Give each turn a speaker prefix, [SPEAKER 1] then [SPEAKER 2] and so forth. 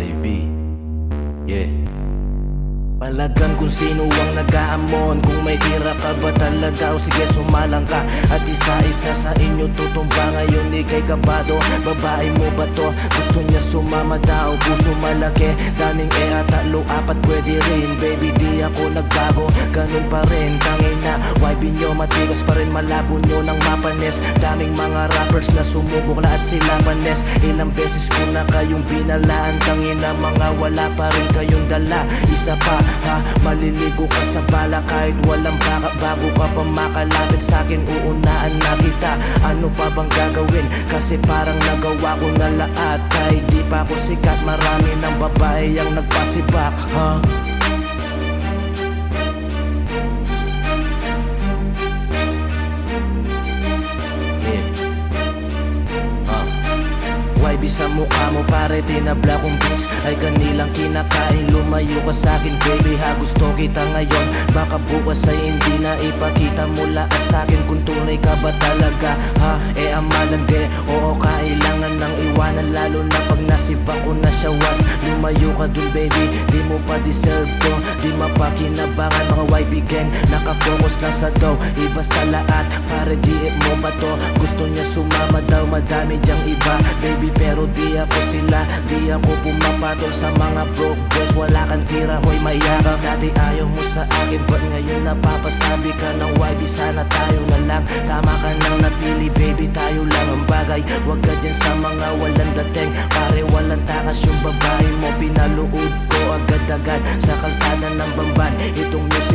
[SPEAKER 1] YB, yeah. Palagan kung sino ang nag-aamon. Kung may tira ka ba talaga o sige sumalang ka. At isa-isa sa inyo tutumba ngayon. Ika'y kabado, babae mo ba to? Gusto niya sumama daw, puso malaki. Daming at talo, apat pwede rin. Baby di ako nagbago, ganun pa rin. Tangina, YB nyo matigas pa rin. Malabo nyo ng mapanes. Daming mga rappers na sumubok na at sila panes. Ilang beses ko na kayong binalaan. Tangina mga wala pa rin kayong dala. Isa pa ha, maliligo ka sa bala kahit walang baka. Bago ka pa makalapit sa'kin, uunaan na kita. Ano pa bang gagawin? Kasi parang nagawa ko na lahat. Kahit di pa ako sikat, marami ng babae ang nagpasibak, ha? YB sa mukha mo pare, tinabla kong beats ay kanilang kinakain. Lumayo ka sa'kin baby ha, gusto kita ngayon. Baka bukas ay hindi na ipakita mo lahat sa'kin. Kung tunay ka ba talaga ha, amalandi. Oo, kailangan ng iwanan, lalo na pag nasibak ko na siya once. Lumayo ka dun baby, di mo pa deserve to. Di mapakinabangan mga YB gang, nakapokus lang sa dough. Iba sa lahat, pare GF mo ba to? Gusto niya sumama daw, madami dyang iba baby, pero di ako sila. Di ako pumapatol sa mga broke boys. Wala kang tira, hoy mayabang. Dati ayaw mo sa akin, but ngayon napapasabi ka ng YB. Sana tayo na lang, tama ka nang napili baby. Tayo lang ang bagay, wag ka dyan sa mga walang dating. Pare walang takas yung babae mo, pinaluod ko agad-agad sa kalsada ng Bamban. Itong news